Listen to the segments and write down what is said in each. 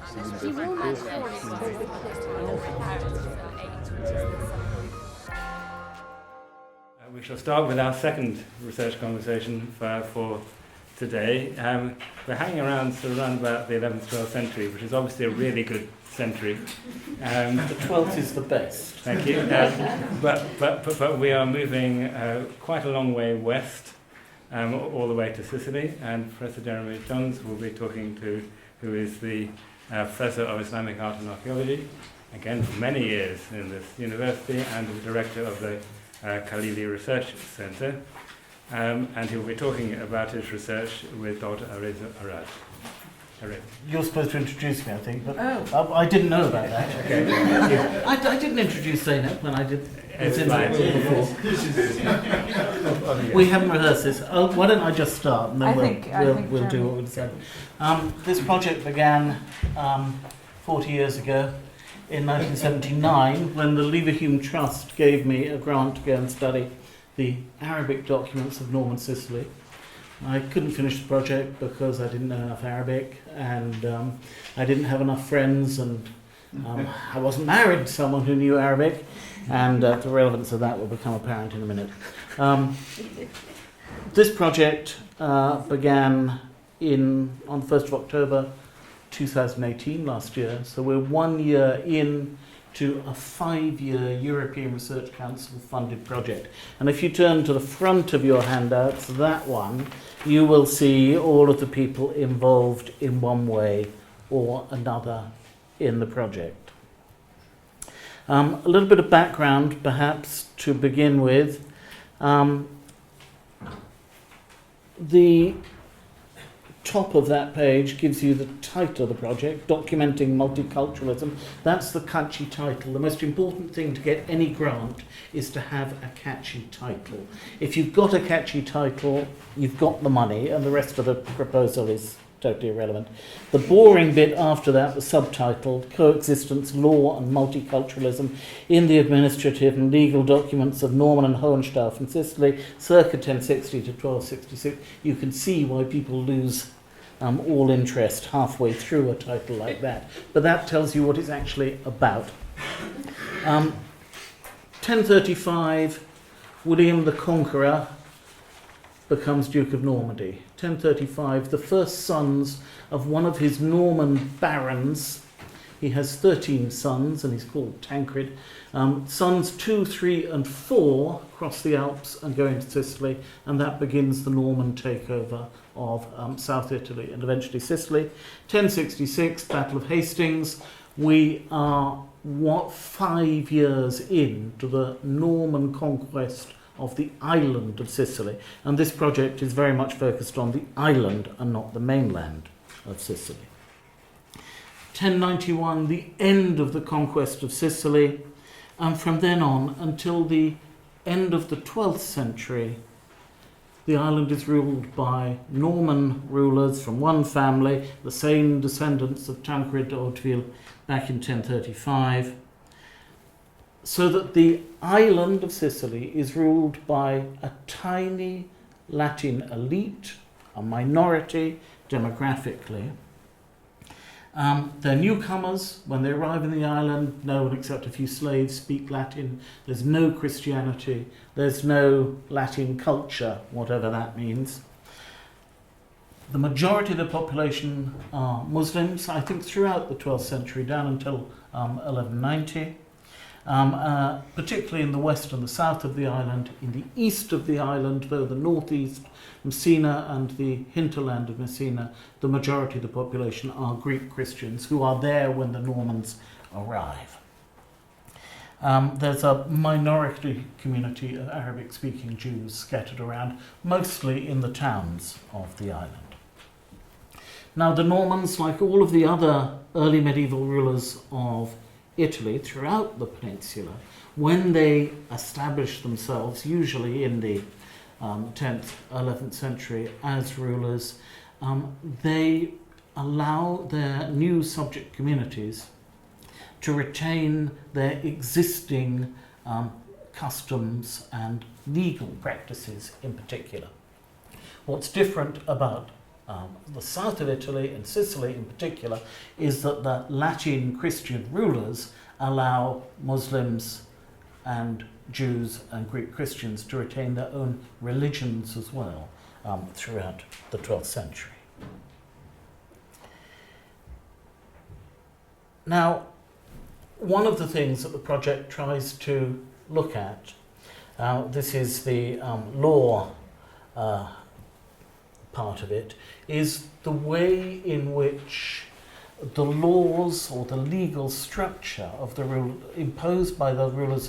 We shall start with our second research conversation for today. We're hanging around about the 11th, 12th century, which is obviously a really good century. The 12th is the best. Thank you. But we are moving quite a long way west, all the way to Sicily, and Professor Jeremy Johns will be talking to, who is the Professor of Islamic Art and Archaeology, again for many years in this university, and the director of the Khalili Research Centre, and he'll be talking about his research with Dr Arezou Azad. You're supposed to introduce me, I think, but I didn't know about that. Okay. I didn't introduce Zainab when I did. Before. We haven't rehearsed this. Why don't I just start and then we'll do what we said. This project began 40 years ago in 1979 when the Leverhulme Trust gave me a grant to go and study the Arabic documents of Norman Sicily. I couldn't finish the project because I didn't know enough Arabic, and I didn't have enough friends, and I wasn't married to someone who knew Arabic, and the relevance of that will become apparent in a minute. This project began on the 1st of October 2018, last year, so we're 1 year in to a 5-year European Research Council funded project. And if you turn to the front of your handouts, that one, you will see all of the people involved in one way or another in the project. A little bit of background, perhaps, to begin with. The top of that page gives you the title of the project, Documenting Multiculturalism. That's the catchy title. The most important thing to get any grant is to have a catchy title. If you've got a catchy title, you've got the money, and the rest of the proposal is totally irrelevant. The boring bit after that was subtitled Coexistence, Law and Multiculturalism in the Administrative and Legal Documents of Norman and Hohenstaufen, Sicily, circa 1060 to 1266. You can see why people lose all interest halfway through a title like that. But that tells you what it's actually about. 1035, William the Conqueror becomes Duke of Normandy. 1035, the first sons of one of his Norman barons. He has 13 sons, and he's called Tancred. Sons 2, 3, and 4 cross the Alps and go into Sicily, and that begins the Norman takeover of South Italy and eventually Sicily. 1066, Battle of Hastings. We are 5 years into the Norman conquest of the island of Sicily, and this project is very much focused on the island and not the mainland of Sicily. 1091, the end of the conquest of Sicily, and from then on until the end of the 12th century, the island is ruled by Norman rulers from one family, the same descendants of Tancred de Hauteville back in 1035, so that the island of Sicily is ruled by a tiny Latin elite, a minority demographically. They're newcomers. When they arrive in the island, no one except a few slaves speak Latin. There's no Christianity. There's no Latin culture, whatever that means. The majority of the population are Muslims, I think throughout the 12th century, down until 1190. Particularly in the west and the south of the island. In the east of the island, though, the northeast, Messina and the hinterland of Messina, the majority of the population are Greek Christians who are there when the Normans arrive. There's a minority community of Arabic-speaking Jews scattered around, mostly in the towns of the island. Now, the Normans, like all of the other early medieval rulers of Italy throughout the peninsula, when they established themselves, usually in the 10th, 11th century, as rulers, they allow their new subject communities to retain their existing customs and legal practices in particular. What's different about the south of Italy and Sicily in particular, is that the Latin Christian rulers allow Muslims and Jews and Greek Christians to retain their own religions as well throughout the 12th century. Now, one of the things that the project tries to look at, this is the law part of it, is the way in which the laws or the legal structure of the rule imposed by the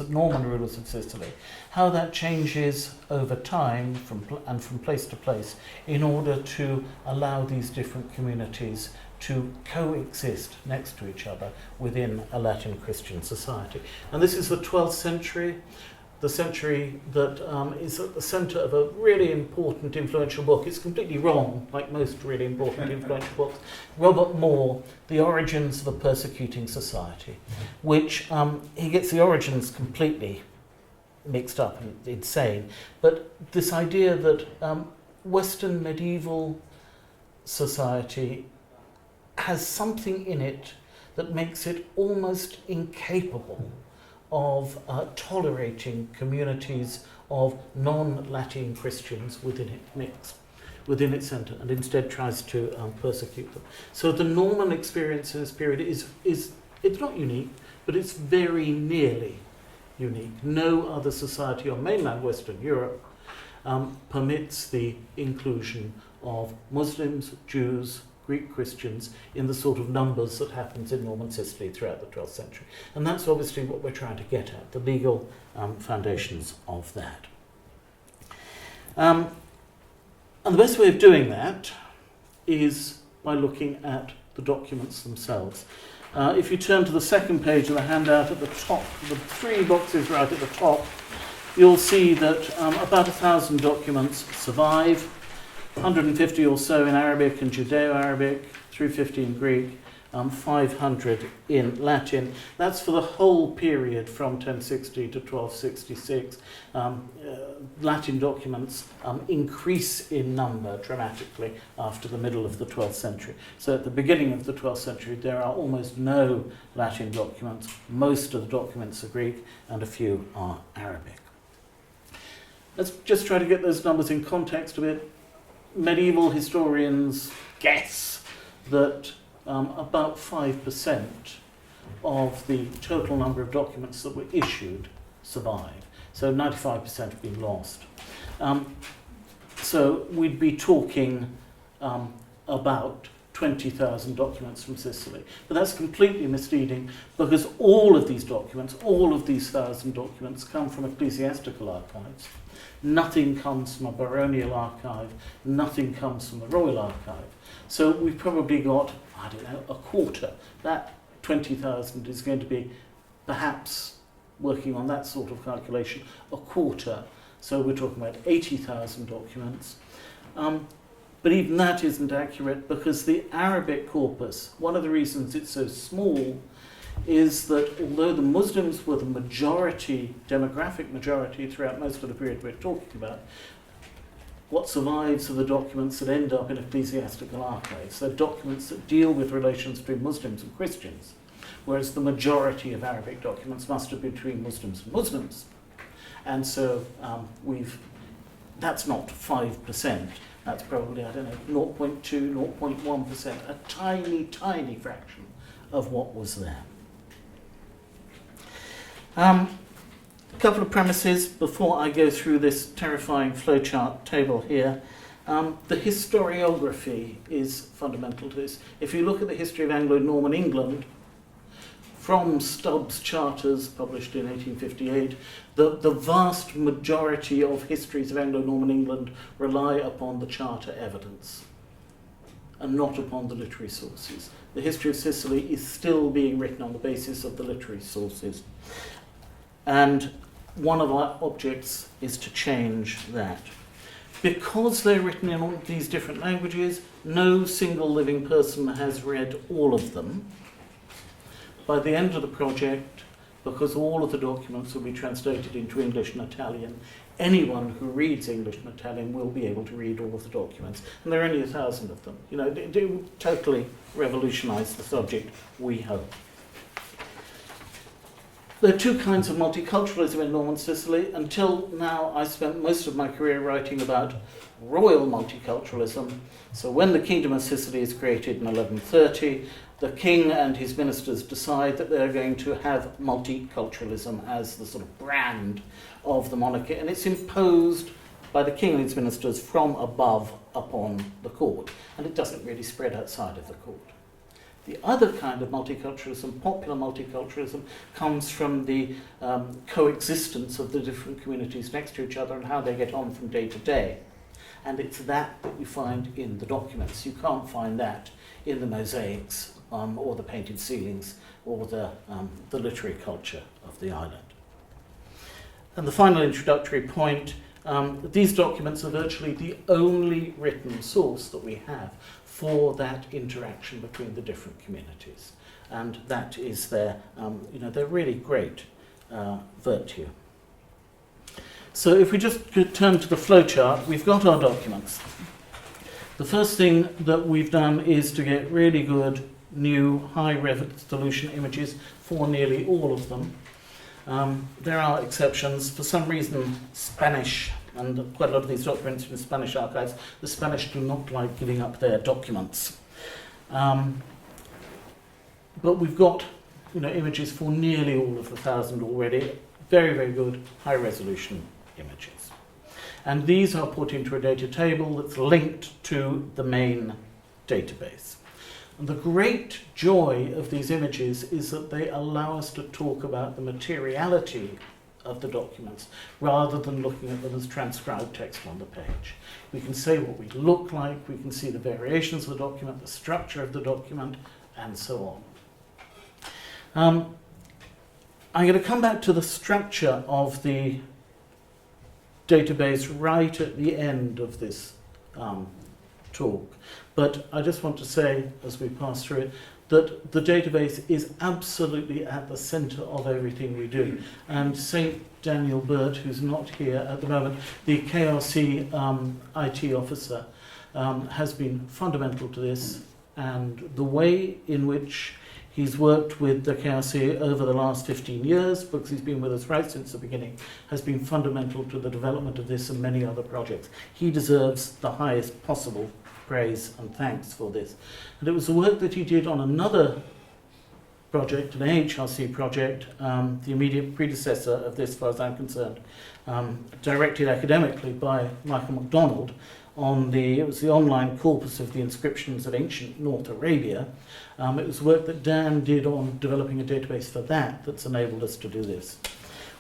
Norman rulers of Sicily, how that changes over time from place to place in order to allow these different communities to coexist next to each other within a Latin Christian society. And this is the 12th century, the century that is at the centre of a really important, influential book. It's completely wrong, like most really important, influential books. Robert Moore, The Origins of a Persecuting Society, which he gets the origins completely mixed up and insane. But this idea that Western medieval society has something in it that makes it almost incapable of tolerating communities of non-Latin Christians within its centre, and instead tries to persecute them. So the Norman experience in this period is it's not unique, but it's very nearly unique. No other society on mainland Western Europe permits the inclusion of Muslims, Jews, Greek Christians in the sort of numbers that happens in Norman Sicily throughout the 12th century. And that's obviously what we're trying to get at, the legal foundations of that. And the best way of doing that is by looking at the documents themselves. If you turn to the second page of the handout at the top, the three boxes right at the top, you'll see that about 1,000 documents survive, 150 or so in Arabic and Judeo-Arabic, 350 in Greek, 500 in Latin. That's for the whole period from 1060 to 1266. Latin documents increase in number dramatically after the middle of the 12th century. So at the beginning of the 12th century, there are almost no Latin documents. Most of the documents are Greek and a few are Arabic. Let's just try to get those numbers in context a bit. Medieval historians guess that about 5% of the total number of documents that were issued survive. So 95% have been lost. So we'd be talking about 20,000 documents from Sicily. But that's completely misleading because all of these documents, all of these 1,000 documents come from ecclesiastical archives. Nothing comes from a baronial archive, nothing comes from the royal archive. So we've probably got, I don't know, a quarter. That 20,000 is going to be perhaps, working on that sort of calculation, a quarter. So we're talking about 80,000 documents. But even that isn't accurate because the Arabic corpus, one of the reasons it's so small is that although the Muslims were the majority, demographic majority throughout most of the period we're talking about, what survives are the documents that end up in ecclesiastical archives. They're documents that deal with relations between Muslims and Christians, whereas the majority of Arabic documents must have been between Muslims and Muslims. And so that's not 5%. That's probably, I don't know, 0.2, 0.1%, a tiny, tiny fraction of what was there. A couple of premises before I go through this terrifying flowchart table here. The historiography is fundamental to this. If you look at the history of Anglo-Norman England, from Stubbs' charters published in 1858, the vast majority of histories of Anglo-Norman England rely upon the charter evidence and not upon the literary sources. The history of Sicily is still being written on the basis of the literary sources. And one of our objects is to change that. Because they're written in all these different languages, no single living person has read all of them. By the end of the project, because all of the documents will be translated into English and Italian, anyone who reads English and Italian will be able to read all of the documents. And there are only 1,000 of them. You know, they do totally revolutionise the subject, we hope. There are two kinds of multiculturalism in Norman Sicily. Until now, I spent most of my career writing about royal multiculturalism. So when the Kingdom of Sicily is created in 1130, the king and his ministers decide that they're going to have multiculturalism as the sort of brand of the monarchy, and it's imposed by the king and his ministers from above upon the court, and it doesn't really spread outside of the court. The other kind of multiculturalism, popular multiculturalism, comes from the coexistence of the different communities next to each other and how they get on from day to day. And it's that you find in the documents. You can't find that in the mosaics or the painted ceilings or the literary culture of the island. And the final introductory point, these documents are virtually the only written source that we have for that interaction between the different communities. And that is their really great virtue. So if we just could turn to the flowchart, we've got our documents. The first thing that we've done is to get really good, new, high-resolution images for nearly all of them. There are exceptions. For some reason, Spanish, and quite a lot of these documents in the Spanish archives, the Spanish do not like giving up their documents. But we've got images for nearly all of the 1,000 already. Very, very good, high-resolution images. And these are put into a data table that's linked to the main database. And the great joy of these images is that they allow us to talk about the materiality of the documents rather than looking at them as transcribed text on the page. We can say what we look like, we can see the variations of the document, the structure of the document, and so on. I'm going to come back to the structure of the database right at the end of this talk. But I just want to say, as we pass through it, that the database is absolutely at the centre of everything we do. And St. Daniel Burt, who's not here at the moment, the KRC IT officer, has been fundamental to this. And the way in which he's worked with the KRC over the last 15 years, because he's been with us right since the beginning, has been fundamental to the development of this and many other projects. He deserves the highest possible praise and thanks for this. And it was the work that he did on another project, an AHRC project, the immediate predecessor of this, as far as I'm concerned, directed academically by Michael MacDonald, it was the online corpus of the inscriptions of ancient North Arabia. It was work that Dan did on developing a database for that's enabled us to do this.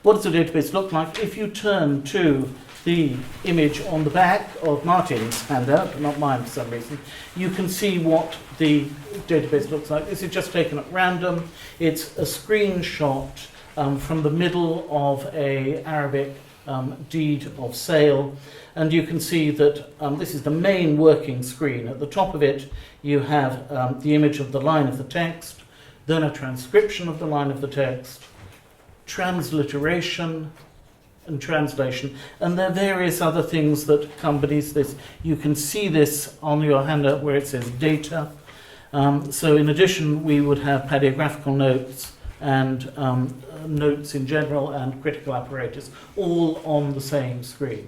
What does the database look like? If you turn to the image on the back of Martin's handout, not mine for some reason, you can see what the database looks like. This is just taken at random. It's a screenshot from the middle of an Arabic deed of sale, and you can see that this is the main working screen. At the top of it you have the image of the line of the text, then a transcription of the line of the text, transliteration and translation, and there are various other things that accompany this. You can see this on your handout where it says data. So in addition we would have paleographical notes and notes in general and critical apparatus all on the same screen,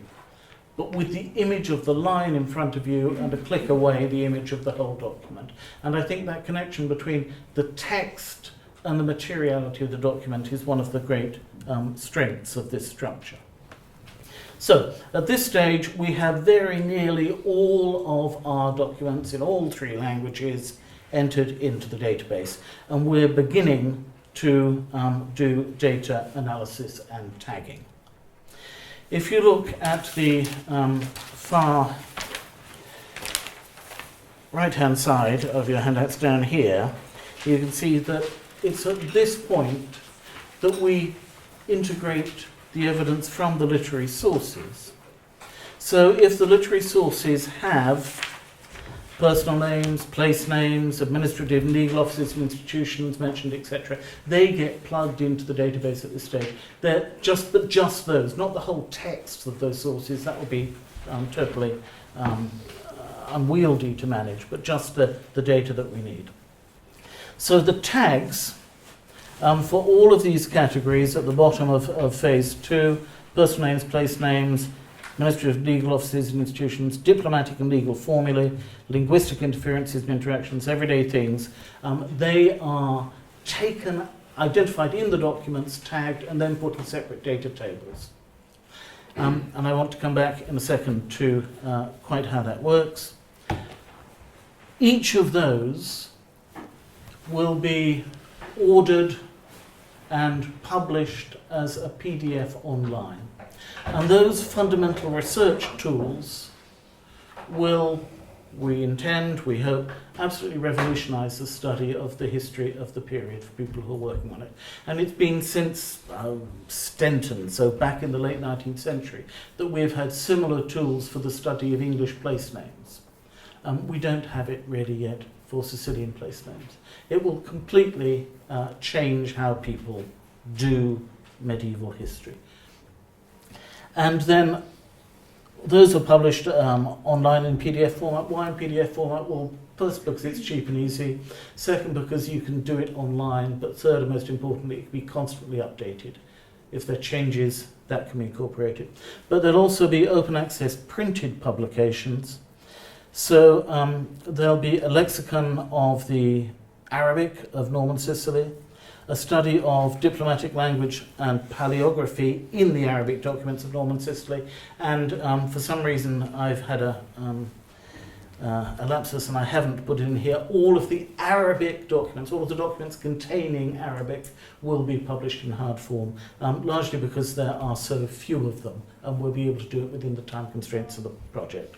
but with the image of the line in front of you and a click away the image of the whole document. And I think that connection between the text and the materiality of the document is one of the great strengths of this structure. So at this stage we have very nearly all of our documents in all three languages entered into the database, and we're beginning to do data analysis and tagging. If you look at the far right-hand side of your handouts down here, you can see that it's at this point that we integrate the evidence from the literary sources. So if the literary sources have personal names, place names, administrative and legal offices and institutions mentioned, etc. They get plugged into the database at this stage. They're just those, not the whole text of those sources. That would be totally unwieldy to manage, but just the data that we need. So the tags for all of these categories at the bottom of phase 2, personal names, place names, administrative legal offices and institutions, diplomatic and legal formulae, linguistic interferences and interactions, everyday things, they are taken, identified in the documents, tagged, and then put in separate data tables. And I want to come back in a second to quite how that works. Each of those will be ordered and published as a PDF online. And those fundamental research tools will, we intend, we hope, absolutely revolutionize the study of the history of the period for people who are working on it. And it's been since Stenton, so back in the late 19th century, that we've had similar tools for the study of English place names. We don't have it really yet for Sicilian place names. It will completely change how people do medieval history. And then those are published online in PDF format. Why in PDF format? Well, first, because it's cheap and easy. Second, because you can do it online. But third, and most importantly, it can be constantly updated. If there are changes, that can be incorporated. But there'll also be open access printed publications. So there'll be a lexicon of the Arabic of Norman Sicily, a study of diplomatic language and paleography in the Arabic documents of Norman Sicily, and for some reason I've had a lapsus and I haven't put it in here. All of the Arabic documents, all of the documents containing Arabic will be published in hard form, largely because there are so few of them, and we'll be able to do it within the time constraints of the project.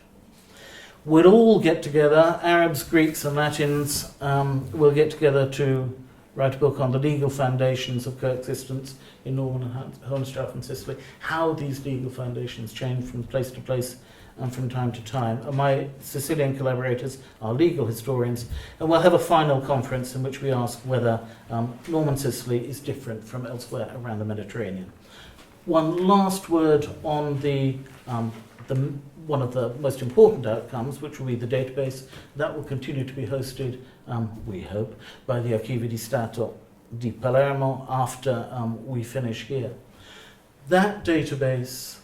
We'll all get together, Arabs, Greeks and Latins will get together to write a book on the legal foundations of coexistence in Norman and Hohenstaufen, Sicily, how these legal foundations change from place to place and from time to time. And my Sicilian collaborators are legal historians, and we'll have a final conference in which we ask whether Norman Sicily is different from elsewhere around the Mediterranean. One last word on the one of the most important outcomes, which will be the database. That will continue to be hosted, we hope, by the Archivio di Stato di Palermo after we finish here. That database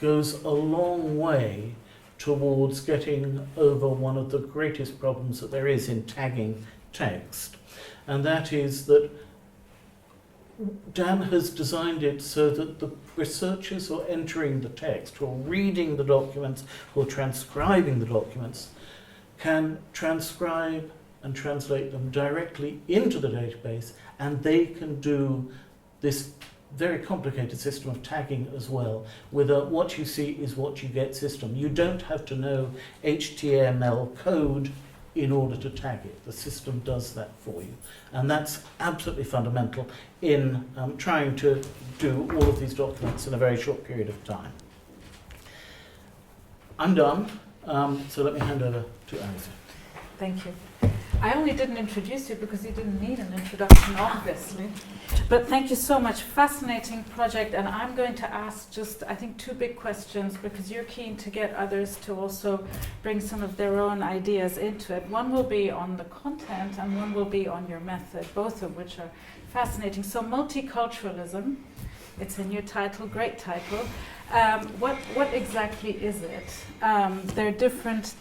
goes a long way towards getting over one of the greatest problems that there is in tagging text, and that is that Dan has designed it so that the researchers who are entering the text, who are reading the documents, who are transcribing the documents, can transcribe and translate them directly into the database, and they can do this very complicated system of tagging as well, with a what you see is what you get system. You don't have to know HTML code in order to tag it. The system does that for you. And that's absolutely fundamental in trying to do all of these documents in a very short period of time. I'm done, so let me hand over to Arezou. Thank you. I only didn't introduce you because you didn't need an introduction, obviously. But thank you so much. Fascinating project. And I'm going to ask just, I think, two big questions, because you're keen to get others to also bring some of their own ideas into it. One will be on the content and one will be on your method, both of which are fascinating. So multiculturalism, it's a new title, great title. What exactly is it? There are different,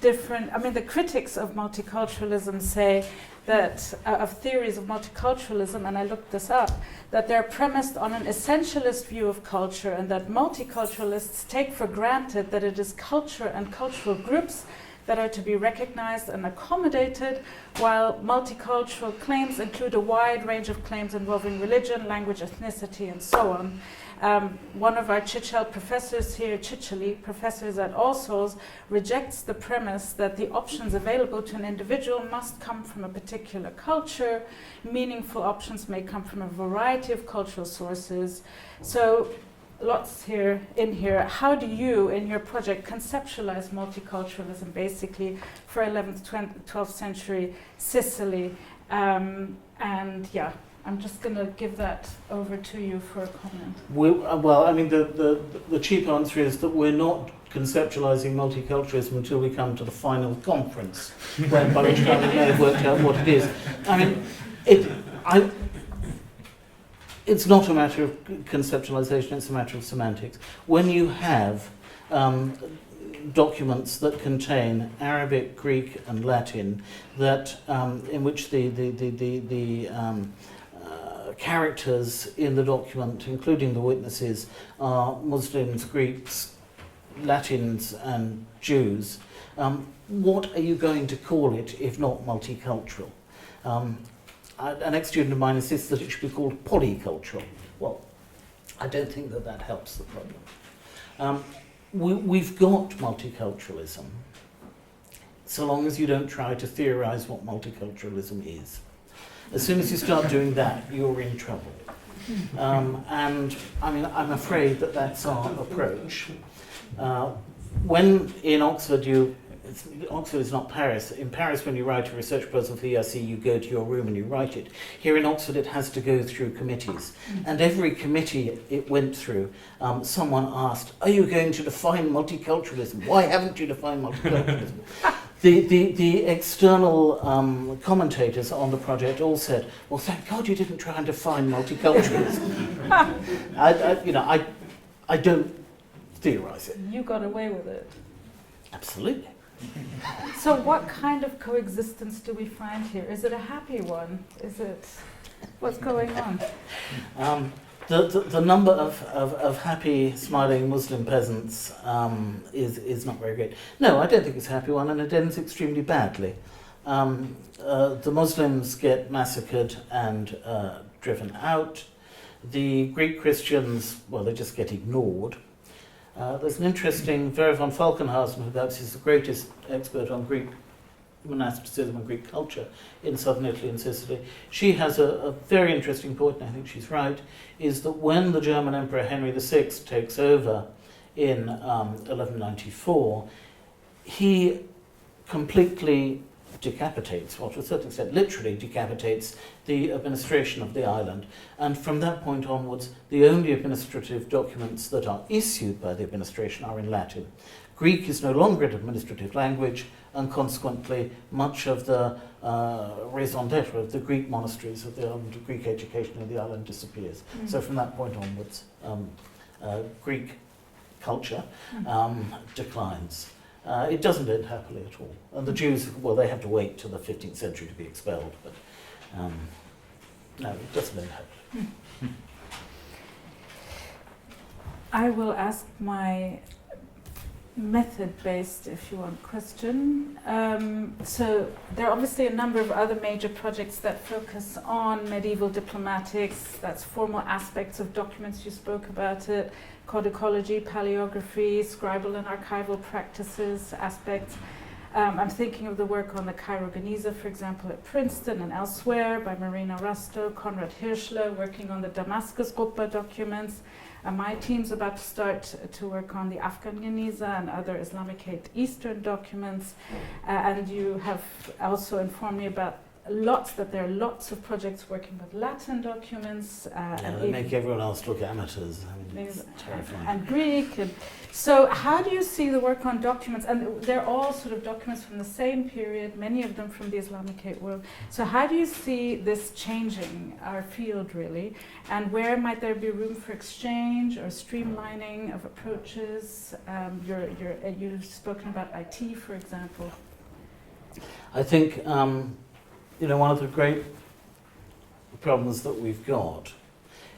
I mean, the critics of multiculturalism say that, of theories of multiculturalism, and I looked this up, that they're premised on an essentialist view of culture, and that multiculturalists take for granted that it is culture and cultural groups that are to be recognized and accommodated, while multicultural claims include a wide range of claims involving religion, language, ethnicity, and so on. One of our Chichel professors here, Chicheli, professors at All Souls, rejects the premise that the options available to an individual must come from a particular culture. Meaningful options may come from a variety of cultural sources. So lots here in here. How do you, in your project, conceptualize multiculturalism, basically, for 11th, 12th century Sicily? And yeah, I'm just going to give that over to you for a comment. Well, I mean, the cheap answer is that we're not conceptualizing multiculturalism until we come to the final conference, when by which time we may have worked out what it is. I mean, it's not a matter of conceptualization, it's a matter of semantics. When you have documents that contain Arabic, Greek, and Latin, that in which the characters in the document, including the witnesses, are Muslims, Greeks, Latins, and Jews, what are you going to call it if not multicultural? An ex-student of mine insists that it should be called polycultural. Well, I don't think that that helps the problem. We've got multiculturalism, so long as you don't try to theorize what multiculturalism is. As soon as you start doing that, you're in trouble. And I mean, I'm afraid that that's our approach. When in Oxford Oxford is not Paris. In Paris, when you write a research proposal for the ERC, you go to your room and you write it. Here in Oxford, it has to go through committees. And every committee it went through, someone asked, are you going to define multiculturalism? Why haven't you defined multiculturalism? The external commentators on the project all said, well, thank God you didn't try and define multiculturalism. I don't theorize it. You got away with it. Absolutely. So what kind of coexistence do we find here? Is it a happy one? Is it... What's going on? The number of happy, smiling Muslim peasants is not very great. No, I don't think it's a happy one, and it ends extremely badly. The Muslims get massacred and driven out. The Greek Christians, well, they just get ignored. There's an interesting, Vera von Falkenhausen, who perhaps is the greatest expert on Greek monasticism and Greek culture in southern Italy and Sicily. She has a very interesting point, and I think she's right, is that when the German Emperor Henry VI takes over in 1194, he completely decapitates, well, to a certain extent, literally decapitates the administration of the island. And from that point onwards, the only administrative documents that are issued by the administration are in Latin. Greek is no longer an administrative language, and consequently, much of the raison d'etre of the Greek monasteries of the island, Greek education in the island disappears. So from that point onwards, Greek culture declines. It doesn't end happily at all. And the Jews, well, they have to wait till the 15th century to be expelled, but no, it doesn't end happily. I will ask my method-based, if you want, question. So there are obviously a number of other major projects that focus on medieval diplomatics, that's formal aspects of documents, you spoke about it, codicology, paleography, scribal and archival practices, aspects. I'm thinking of the work on the Cairo Geniza, for example, at Princeton and elsewhere by Marina Rusto, Konrad Hirschler, working on the Damascus Gupta documents. My team's about to start to work on the Afghan Geniza and other Islamic Eastern documents. And you have also informed me about that there are lots of projects working with Latin documents. And they make everyone else look amateurs. I mean, it's terrifying. And Greek. And so how do you see the work on documents? And they're all sort of documents from the same period, many of them from the Islamic world. So how do you see this changing our field, really? And where might there be room for exchange or streamlining of approaches? You've spoken about IT, for example. I think one of the great problems that we've got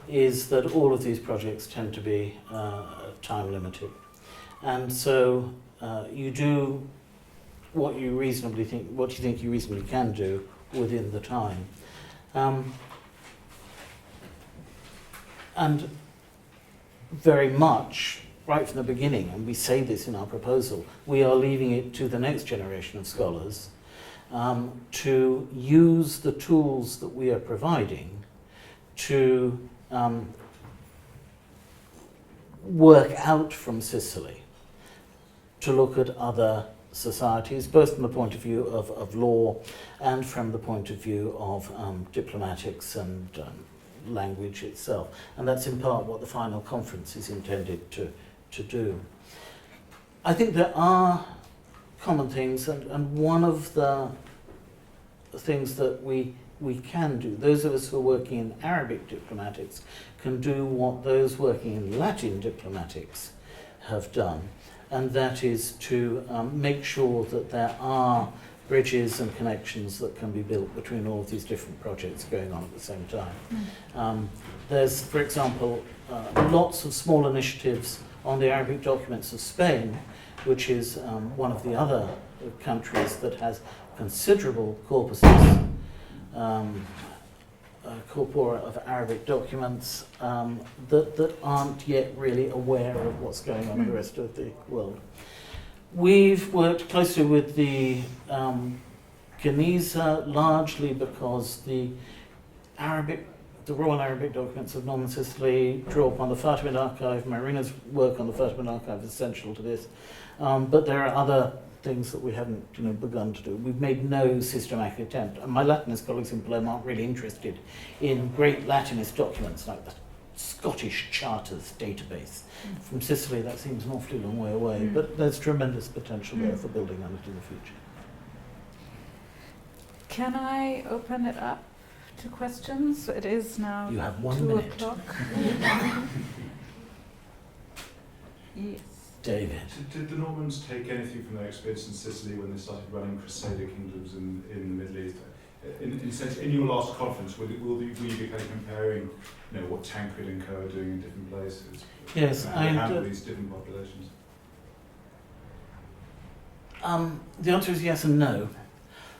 is that all of these projects tend to be time limited. And so you do what you think you reasonably can do within the time. And very much, right from the beginning, and we say this in our proposal, we are leaving it to the next generation of scholars to use the tools that we are providing to work out from Sicily to look at other societies, both from the point of view of law and from the point of view of diplomatics and language itself. And that's in part what the final conference is intended to do. I think there are common things, and one of the things that we can do, those of us who are working in Arabic diplomatics can do what those working in Latin diplomatics have done, and that is to make sure that there are bridges and connections that can be built between all of these different projects going on at the same time. There's, for example, lots of small initiatives on the Arabic documents of Spain, which is one of the other countries that has considerable corpuses, corpora of Arabic documents that aren't yet really aware of what's going on in the rest of the world. We've worked closely with the Geniza, largely because the Royal Arabic documents of Norman Sicily draw upon the Fatimid archive. Marina's work on the Fatimid archive is essential to this. But there are other things that we haven't begun to do. We've made no systematic attempt. And my Latinist colleagues in Palermo aren't really interested in great Latinist documents like the Scottish Charters database. From Sicily, that seems an awfully long way away, but there's tremendous potential there for building on it in the future. Can I open it up to questions? It is now You have 1 2 minute. o'clock. Yes. David. Did the Normans take anything from their experience in Sicily when they started running Crusader kingdoms in the Middle East? In your last conference, will you be kind of comparing, what Tancred and Co are doing in different places? Yes, How they handle these different populations? The answer is yes and no.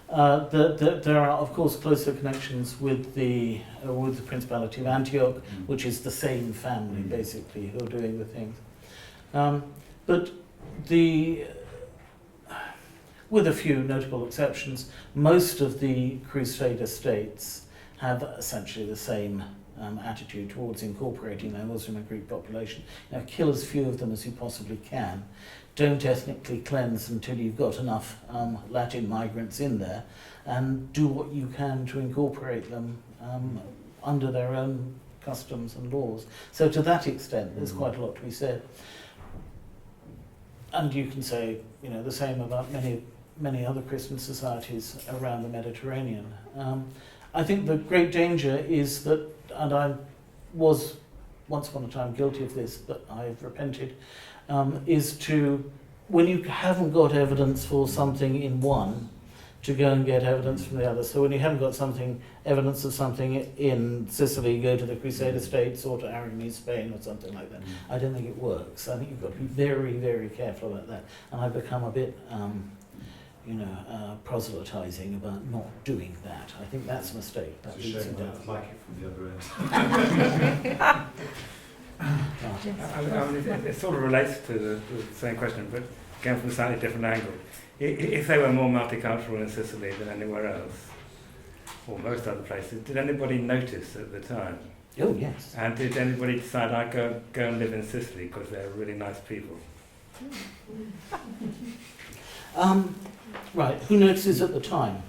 There are, of course, closer connections with the Principality of Antioch, which is the same family, basically, who are doing the things. But with a few notable exceptions, most of the Crusader states have essentially the same attitude towards incorporating their Muslim and Greek population. Kill as few of them as you possibly can. Don't ethnically cleanse until you've got enough Latin migrants in there, and do what you can to incorporate them under their own customs and laws. So to that extent, there's quite a lot to be said. And you can say, the same about many other Christian societies around the Mediterranean. I think the great danger is that, and I was once upon a time guilty of this, but I've repented, is to, when you haven't got evidence for something in one, to go and get evidence from the other. So when you haven't got evidence of something in Sicily, go to the Crusader states or to Aragonese Spain or something like that. I don't think it works. I think you've got to be very, very careful about that. And I've become a bit, proselytizing about not doing that. I think that's a mistake. That It's a shame down. I like it from the other end. I mean, it sort of relates to the same question, but again from a slightly different angle. If they were more multicultural in Sicily than anywhere else, or most other places, did anybody notice at the time? Oh, yes. And did anybody decide I'd go and live in Sicily because they're really nice people? Right, who notices at the time?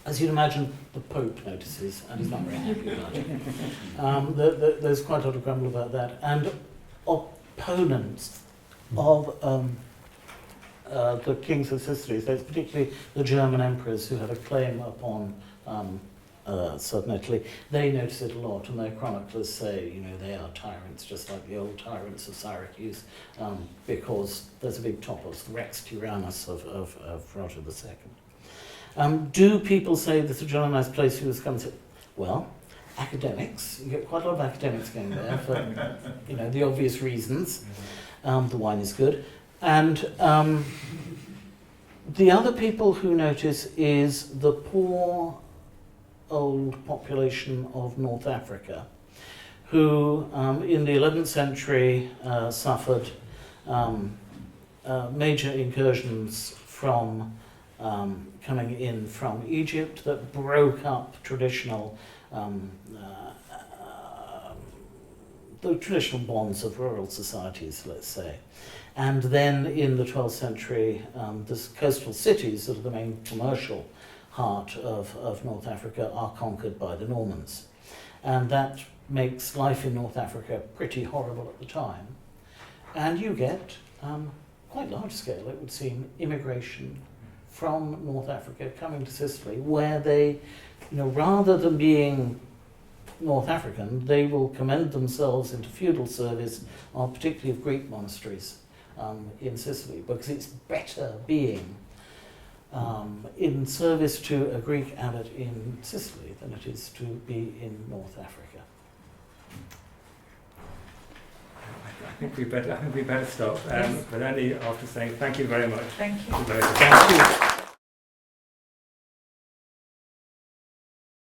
As you'd imagine, the Pope notices, and he's not very happy about it. There's quite a lot of grumble about that. And opponents of the kings of Sicily, so it's particularly the German emperors who have a claim upon southern Italy, they notice it a lot, and their chroniclers say, they are tyrants, just like the old tyrants of Syracuse, because there's a big topos, the Rex Tyrannus of Roger II. Do people say this is a really nice place who's come to? Well, academics, you get quite a lot of academics going there for the obvious reasons. The wine is good. And the other people who notice is the poor old population of North Africa, who in the 11th century suffered major incursions from coming in from Egypt that broke up traditional the traditional bonds of rural societies, let's say. And then in the 12th century, the coastal cities that are the main commercial heart of North Africa are conquered by the Normans. And that makes life in North Africa pretty horrible at the time. And you get, quite large scale, it would seem, immigration from North Africa coming to Sicily, where they, rather than being North African, they will commend themselves into feudal service, particularly of Greek monasteries in Sicily, because it's better being in service to a Greek abbot in Sicily than it is to be in North Africa. I think we better stop, but only after saying thank you very much. Thank you. Thank you.